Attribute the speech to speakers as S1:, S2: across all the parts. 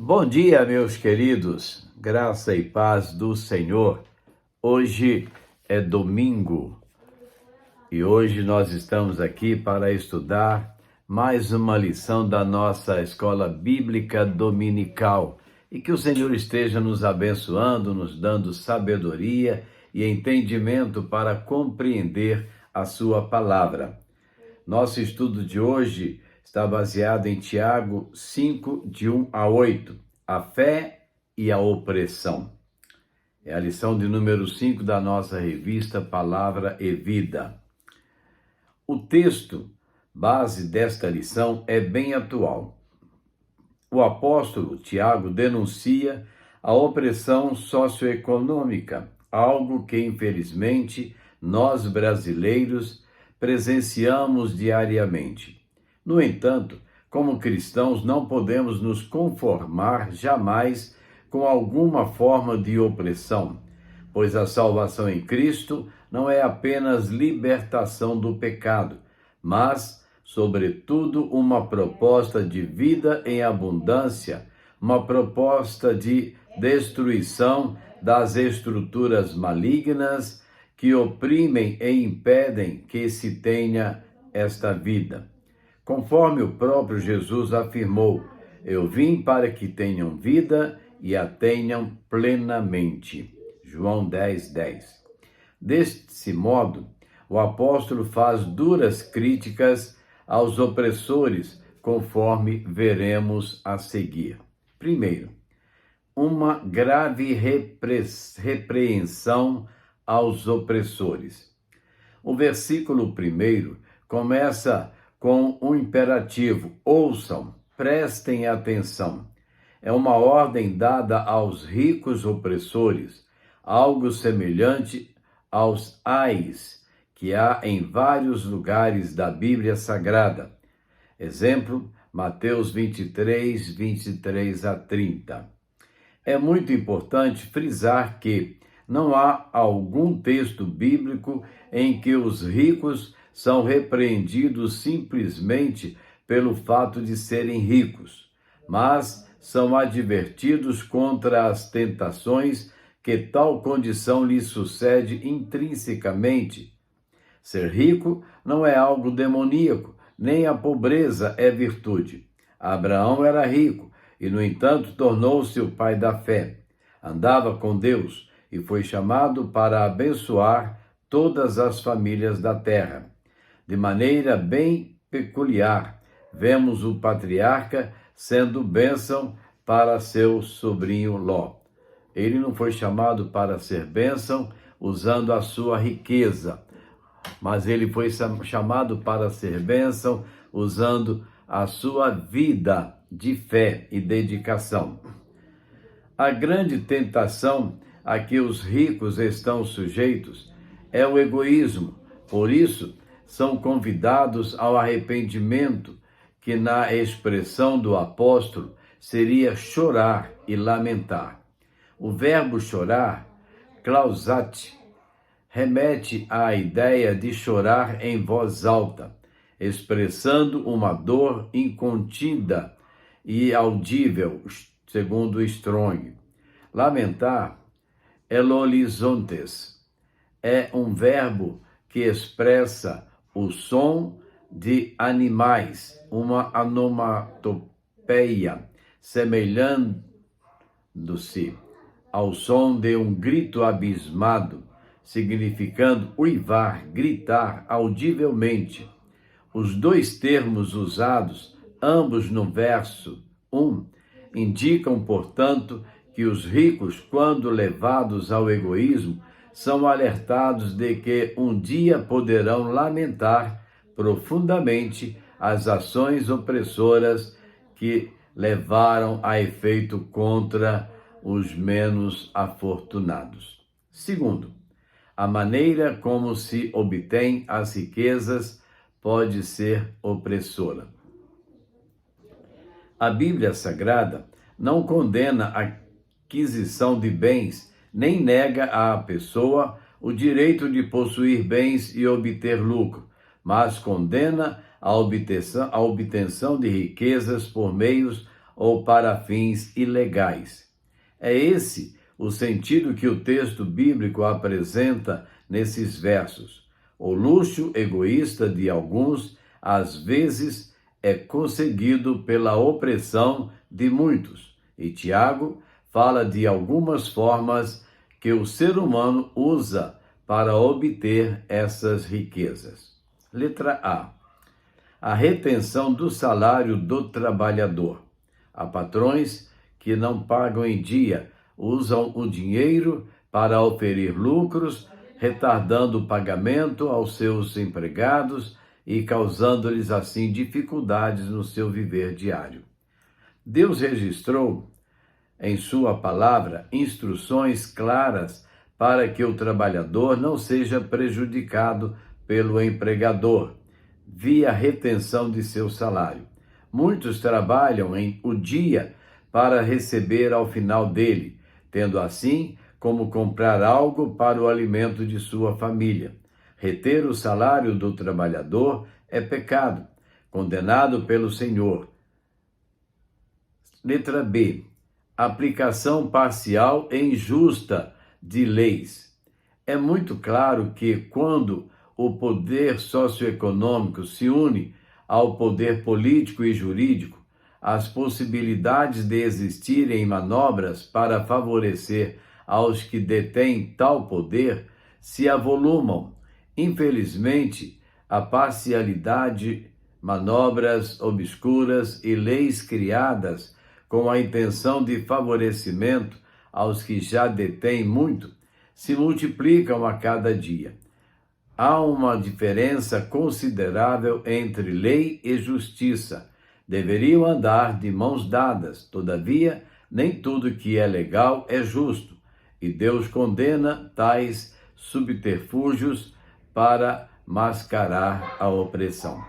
S1: Bom dia, meus queridos, graça e paz do Senhor. Hoje é domingo e hoje nós estamos aqui para estudar mais uma lição da nossa escola bíblica dominical e que o Senhor esteja nos abençoando, nos dando sabedoria e entendimento para compreender a sua palavra. Nosso estudo de hoje está baseado em Tiago 5, de 1 a 8, a fé e a opressão. É a lição de número 5 da nossa revista Palavra e Vida. O texto base desta lição é bem atual. O apóstolo Tiago denuncia a opressão socioeconômica, algo que, infelizmente, nós brasileiros presenciamos diariamente. No entanto, como cristãos, não podemos nos conformar jamais com alguma forma de opressão, pois a salvação em Cristo não é apenas libertação do pecado, mas, sobretudo, uma proposta de vida em abundância, uma proposta de destruição das estruturas malignas que oprimem e impedem que se tenha esta vida. Conforme o próprio Jesus afirmou, eu vim para que tenham vida e a tenham plenamente. João 10:10. Deste modo, o apóstolo faz duras críticas aos opressores, conforme veremos a seguir. Primeiro, uma grave repreensão aos opressores. O versículo 1 começa com um imperativo: ouçam, prestem atenção. É uma ordem dada aos ricos opressores, algo semelhante aos ais que há em vários lugares da Bíblia Sagrada. Exemplo, Mateus 23, 23 a 30. É muito importante frisar que não há algum texto bíblico em que os ricos são repreendidos simplesmente pelo fato de serem ricos, mas são advertidos contra as tentações que tal condição lhes sucede intrinsecamente. Ser rico não é algo demoníaco, nem a pobreza é virtude. Abraão era rico e, no entanto, tornou-se o pai da fé. Andava com Deus e foi chamado para abençoar todas as famílias da terra. De maneira bem peculiar, vemos o patriarca sendo bênção para seu sobrinho Ló. Ele não foi chamado para ser bênção usando a sua riqueza, mas ele foi chamado para ser bênção usando a sua vida de fé e dedicação. A grande tentação a que os ricos estão sujeitos é o egoísmo. Por isso, são convidados ao arrependimento, que na expressão do apóstolo seria chorar e lamentar. O verbo chorar, klausate, remete à ideia de chorar em voz alta, expressando uma dor incontida e audível, segundo Strong. Lamentar, elolizontes, é um verbo que expressa o som de animais, uma onomatopeia, semelhando-se ao som de um grito abismado, significando uivar, gritar audivelmente. Os dois termos usados, ambos no verso 1, indicam, portanto, que os ricos, quando levados ao egoísmo, são alertados de que um dia poderão lamentar profundamente as ações opressoras que levaram a efeito contra os menos afortunados. Segundo, a maneira como se obtém as riquezas pode ser opressora. A Bíblia Sagrada não condena a aquisição de bens, nem nega à pessoa o direito de possuir bens e obter lucro, mas condena a obtenção de riquezas por meios ou para fins ilegais. É esse o sentido que o texto bíblico apresenta nesses versos. O luxo egoísta de alguns, às vezes, é conseguido pela opressão de muitos. E Tiago fala de algumas formas que o ser humano usa para obter essas riquezas. Letra A. A retenção do salário do trabalhador. Há patrões que não pagam em dia, usam o dinheiro para oferir lucros, retardando o pagamento aos seus empregados e causando-lhes assim dificuldades no seu viver diário. Deus registrou em sua palavra instruções claras para que o trabalhador não seja prejudicado pelo empregador, via retenção de seu salário. Muitos trabalham o dia para receber ao final dele, tendo assim como comprar algo para o alimento de sua família. Reter o salário do trabalhador é pecado, condenado pelo Senhor. Letra B. Aplicação parcial e injusta de leis. É muito claro que quando o poder socioeconômico se une ao poder político e jurídico, as possibilidades de existirem manobras para favorecer aos que detêm tal poder se avolumam. Infelizmente, a parcialidade, manobras obscuras e leis criadas com a intenção de favorecimento aos que já detêm muito, se multiplicam a cada dia. Há uma diferença considerável entre lei e justiça. Deveriam andar de mãos dadas, todavia, nem tudo que é legal é justo, e Deus condena tais subterfúgios para mascarar a opressão.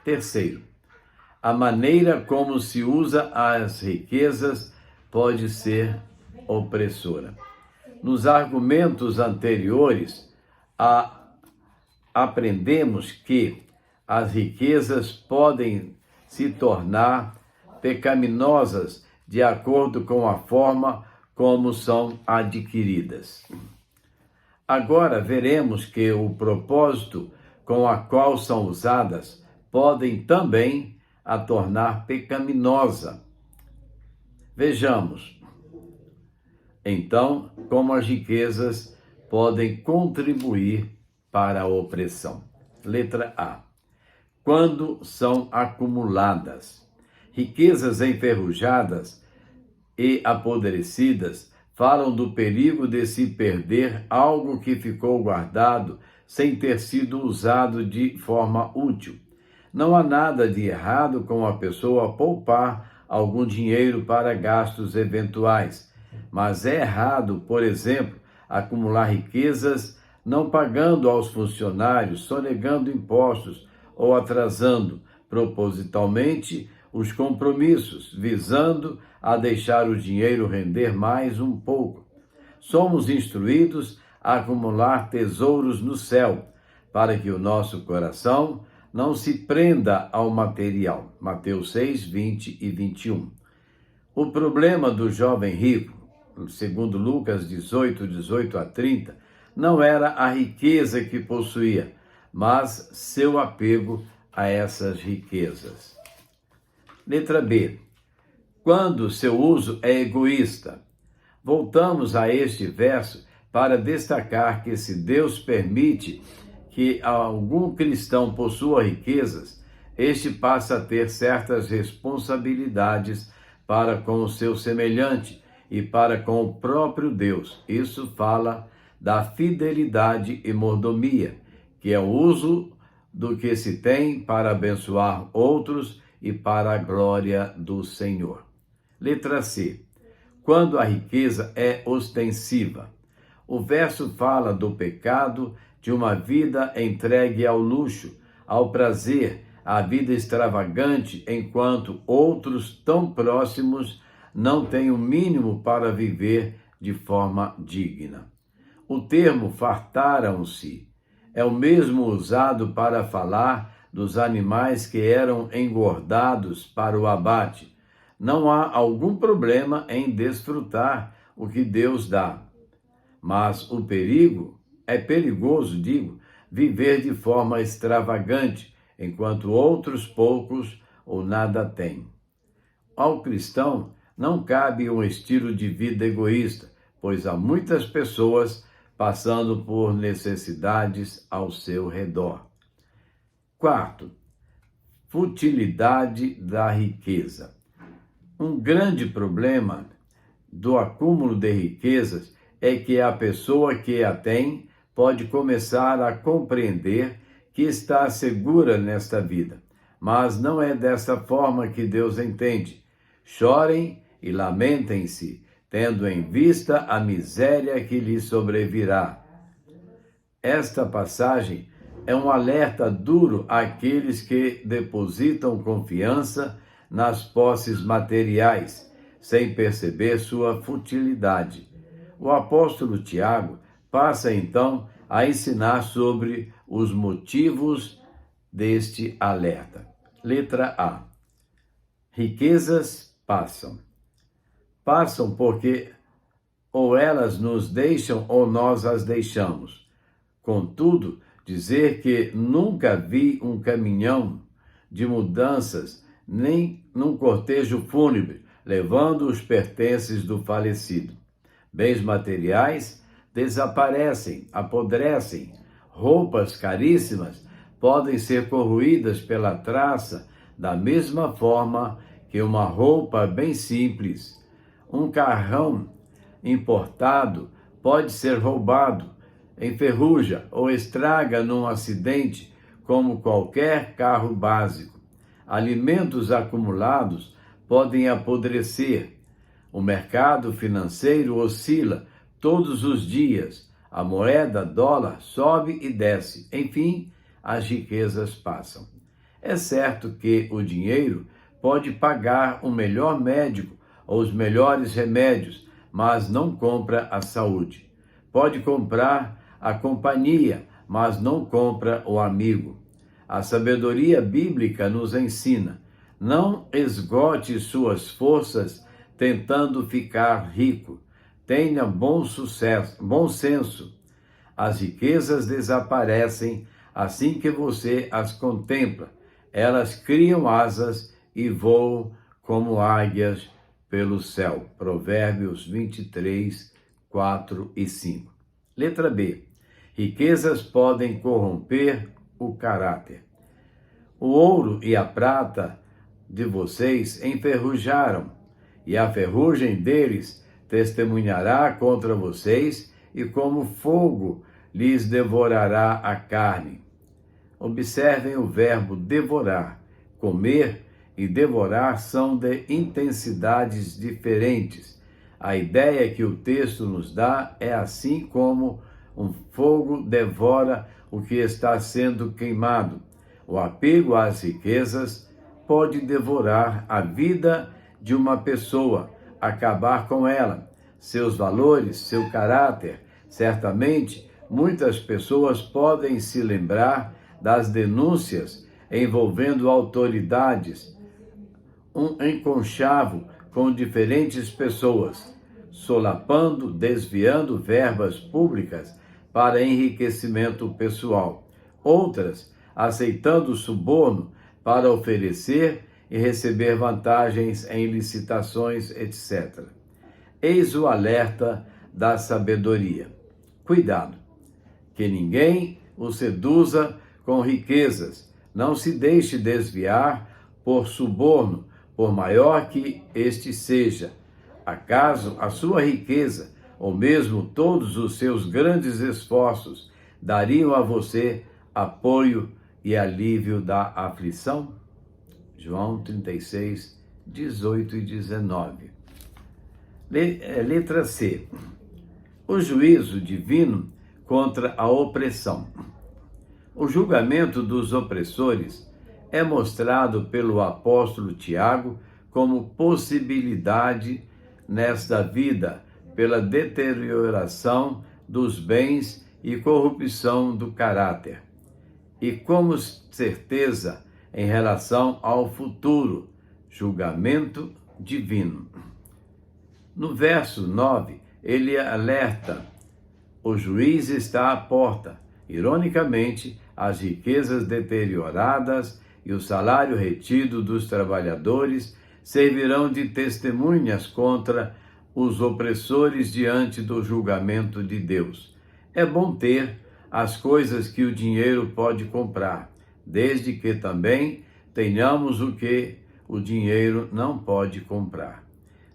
S1: Terceiro, a maneira como se usa as riquezas pode ser opressora. Nos argumentos anteriores, aprendemos que as riquezas podem se tornar pecaminosas de acordo com a forma como são adquiridas. Agora veremos que o propósito com a qual são usadas podem também a tornar pecaminosa. Vejamos, então, como as riquezas podem contribuir para a opressão. Letra A. Quando são acumuladas. Riquezas enferrujadas e apodrecidas falam do perigo de se perder algo que ficou guardado sem ter sido usado de forma útil. Não há nada de errado com a pessoa poupar algum dinheiro para gastos eventuais, mas é errado, por exemplo, acumular riquezas não pagando aos funcionários, sonegando impostos ou atrasando propositalmente os compromissos, visando a deixar o dinheiro render mais um pouco. Somos instruídos a acumular tesouros no céu, para que o nosso coração não se prenda ao material. Mateus 6, 20 e 21. O problema do jovem rico, segundo Lucas 18, 18 a 30, não era a riqueza que possuía, mas seu apego a essas riquezas. Letra B. Quando seu uso é egoísta. Voltamos a este verso para destacar que se Deus permite que algum cristão possua riquezas, este passa a ter certas responsabilidades para com o seu semelhante e para com o próprio Deus. Isso fala da fidelidade e mordomia, que é o uso do que se tem para abençoar outros e para a glória do Senhor. Letra C. Quando a riqueza é ostensiva. O verso fala do pecado de uma vida entregue ao luxo, ao prazer, à vida extravagante, enquanto outros tão próximos não têm o mínimo para viver de forma digna. O termo fartaram-se é o mesmo usado para falar dos animais que eram engordados para o abate, não há algum problema em desfrutar o que Deus dá. Mas é perigoso, viver de forma extravagante, enquanto outros poucos ou nada têm. Ao cristão não cabe um estilo de vida egoísta, pois há muitas pessoas passando por necessidades ao seu redor. Quarto, futilidade da riqueza. Um grande problema do acúmulo de riquezas é que a pessoa que a tem pode começar a compreender que está segura nesta vida, mas não é dessa forma que Deus entende. Chorem e lamentem-se, tendo em vista a miséria que lhes sobrevirá. Esta passagem é um alerta duro àqueles que depositam confiança nas posses materiais, sem perceber sua futilidade. O apóstolo Tiago passa então a ensinar sobre os motivos deste alerta. Letra A. Riquezas passam. Passam porque ou elas nos deixam ou nós as deixamos. Contudo, dizer que nunca vi um caminhão de mudanças, nem num cortejo fúnebre, levando os pertences do falecido. Bens materiais desaparecem, apodrecem. Roupas caríssimas podem ser corroídas pela traça, da mesma forma que uma roupa bem simples. Um carrão importado pode ser roubado, enferruja ou estraga num acidente, como qualquer carro básico. Alimentos acumulados podem apodrecer. O mercado financeiro oscila todos os dias. A moeda dólar sobe e desce. Enfim, as riquezas passam. É certo que o dinheiro pode pagar o melhor médico ou os melhores remédios, mas não compra a saúde. Pode comprar a companhia, mas não compra o amigo. A sabedoria bíblica nos ensina: não esgote suas forças tentando ficar rico. Tenha bom senso. As riquezas desaparecem assim que você as contempla. Elas criam asas e voam como águias pelo céu. Provérbios 23, 4 e 5. Letra B. Riquezas podem corromper o caráter. O ouro e a prata de vocês enferrujaram, e a ferrugem deles testemunhará contra vocês, e como fogo lhes devorará a carne. Observem o verbo devorar. Comer e devorar são de intensidades diferentes. A ideia que o texto nos dá é assim como um fogo devora o que está sendo queimado. O apego às riquezas pode devorar a vida de uma pessoa, acabar com ela, seus valores, seu caráter. Certamente, muitas pessoas podem se lembrar das denúncias envolvendo autoridades, um enconchavo com diferentes pessoas, solapando, desviando verbas públicas para enriquecimento pessoal. Outras aceitando suborno para oferecer e receber vantagens em licitações, etc. Eis o alerta da sabedoria. Cuidado, que ninguém o seduza com riquezas. Não se deixe desviar por suborno, por maior que este seja. Acaso a sua riqueza, ou mesmo todos os seus grandes esforços, dariam a você apoio e alívio da aflição? João 36, 18 e 19. Letra C. O juízo divino contra a opressão. O julgamento dos opressores é mostrado pelo apóstolo Tiago como possibilidade nesta vida, pela deterioração dos bens e corrupção do caráter, e como certeza em relação ao futuro, julgamento divino. No verso 9, ele alerta: o juiz está à porta. Ironicamente, as riquezas deterioradas e o salário retido dos trabalhadores servirão de testemunhas contra os opressores diante do julgamento de Deus. É bom ter as coisas que o dinheiro pode comprar, desde que também tenhamos o que o dinheiro não pode comprar.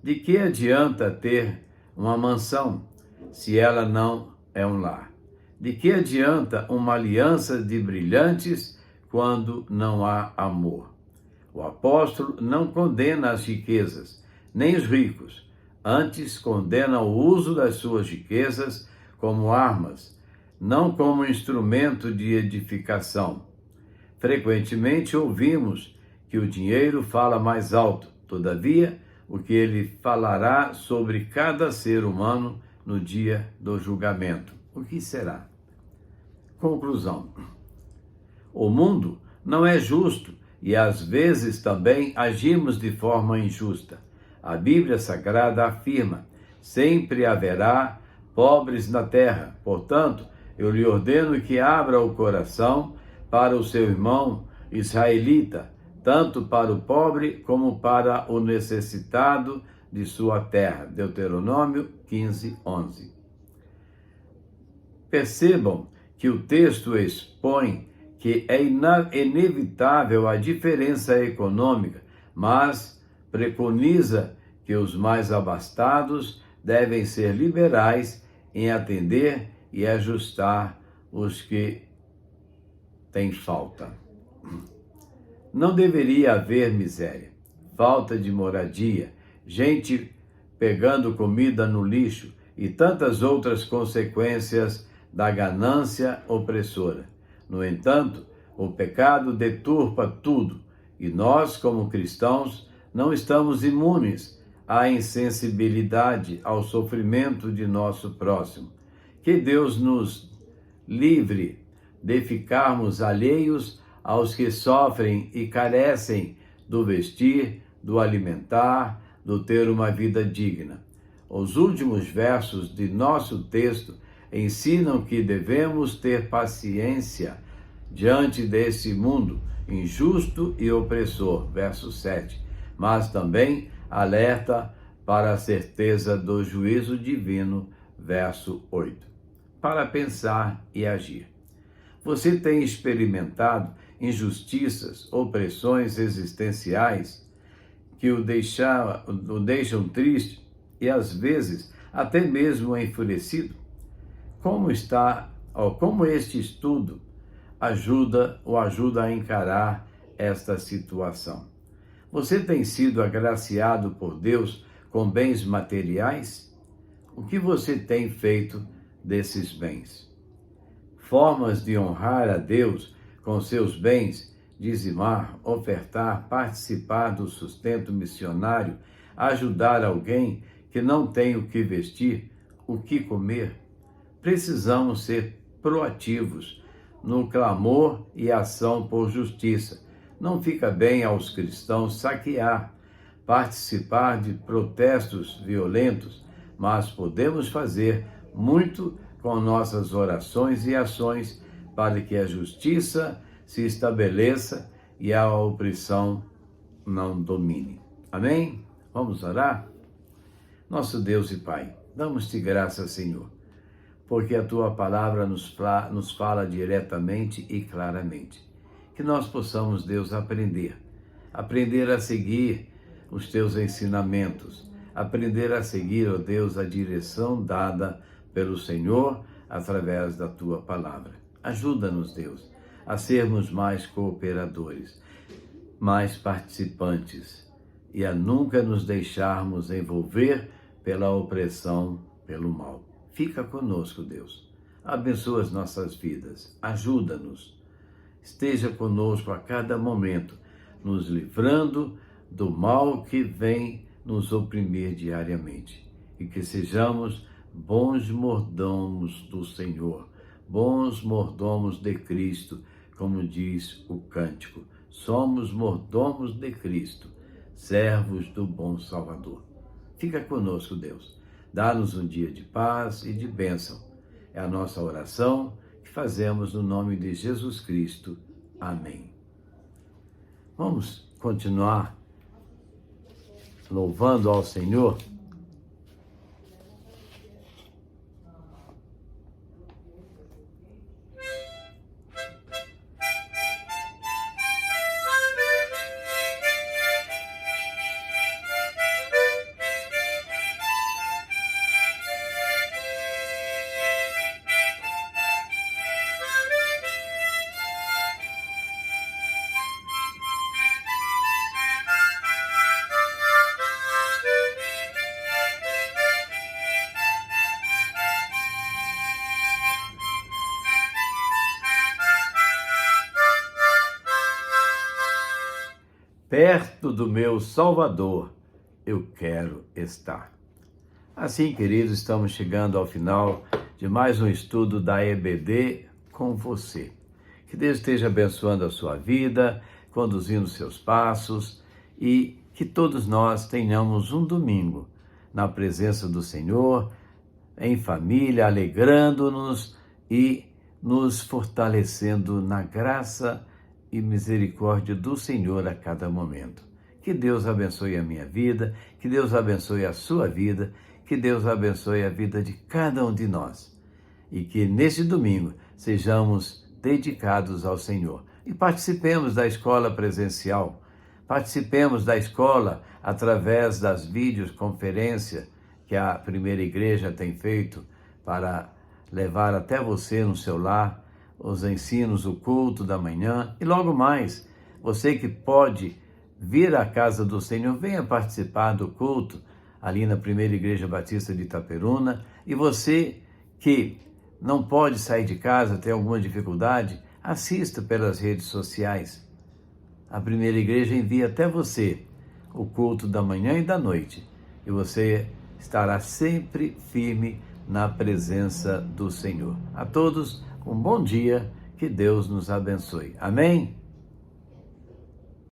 S1: De que adianta ter uma mansão se ela não é um lar? De que adianta uma aliança de brilhantes quando não há amor? O apóstolo não condena as riquezas, nem os ricos. Antes, condena o uso das suas riquezas como armas, não como instrumento de edificação. Frequentemente ouvimos que o dinheiro fala mais alto. Todavia, o que ele falará sobre cada ser humano no dia do julgamento? O que será? Conclusão: o mundo não é justo e às vezes também agimos de forma injusta. A Bíblia Sagrada afirma: sempre haverá pobres na terra. Portanto, eu lhe ordeno que abra o coração para o seu irmão israelita, tanto para o pobre como para o necessitado de sua terra. Deuteronômio 15:11. Percebam que o texto expõe que é inevitável a diferença econômica, mas preconiza que os mais abastados devem ser liberais em atender e ajustar os que têm falta. Não deveria haver miséria, falta de moradia, gente pegando comida no lixo e tantas outras consequências da ganância opressora. No entanto, o pecado deturpa tudo e nós, como cristãos, não estamos imunes à insensibilidade, ao sofrimento de nosso próximo. Que Deus nos livre de ficarmos alheios aos que sofrem e carecem do vestir, do alimentar, do ter uma vida digna. Os últimos versos de nosso texto ensinam que devemos ter paciência diante desse mundo injusto e opressor, verso 7, mas também alerta para a certeza do juízo divino, verso 8. Para pensar e agir. Você tem experimentado injustiças, opressões existenciais que o deixam triste e às vezes até mesmo enfurecido? Como este estudo o ajuda a encarar esta situação? Você tem sido agraciado por Deus com bens materiais? O que você tem feito desses bens? Formas de honrar a Deus com seus bens: dizimar, ofertar, participar do sustento missionário, ajudar alguém que não tem o que vestir, o que comer. Precisamos ser proativos no clamor e ação por justiça. Não fica bem aos cristãos saquear, participar de protestos violentos, mas podemos fazer muito com nossas orações e ações para que a justiça se estabeleça e a opressão não domine. Amém? Vamos orar? Nosso Deus e Pai, damos-te graças, Senhor, porque a tua palavra nos fala diretamente e claramente. Que nós possamos, Deus, aprender a seguir os teus ensinamentos, aprender a seguir, ó Deus, a direção dada pelo Senhor através da tua palavra. Ajuda-nos, Deus, a sermos mais cooperadores, mais participantes e a nunca nos deixarmos envolver pela opressão, pelo mal. Fica conosco, Deus. Abençoa as nossas vidas. Ajuda-nos. Esteja conosco a cada momento, nos livrando do mal que vem nos oprimir diariamente. E que sejamos bons mordomos do Senhor, bons mordomos de Cristo, como diz o cântico. Somos mordomos de Cristo. servos do bom Salvador. Fica conosco, Deus. Dá-nos um dia de paz e de bênção. É a nossa oração que fazemos no nome de Jesus Cristo. Amém. Vamos continuar louvando ao Senhor. Perto do meu Salvador, eu quero estar. Assim, queridos, estamos chegando ao final de mais um estudo da EBD com você. Que Deus esteja abençoando a sua vida, conduzindo seus passos e que todos nós tenhamos um domingo na presença do Senhor, em família, alegrando-nos e nos fortalecendo na graça e misericórdia do Senhor a cada momento. Que Deus abençoe a minha vida, que Deus abençoe a sua vida, que Deus abençoe a vida de cada um de nós. E que neste domingo sejamos dedicados ao Senhor. E participemos da escola presencial, participemos da escola através das videoconferências que a primeira igreja tem feito para levar até você no seu lar os ensinos, o culto da manhã e logo mais, você que pode vir à casa do Senhor, venha participar do culto ali na primeira igreja batista de Itaperuna, e você que não pode sair de casa, tem alguma dificuldade, assista pelas redes sociais. A primeira igreja envia até você o culto da manhã e da noite, e você estará sempre firme na presença do Senhor. A todos, um bom dia, que Deus nos abençoe. Amém?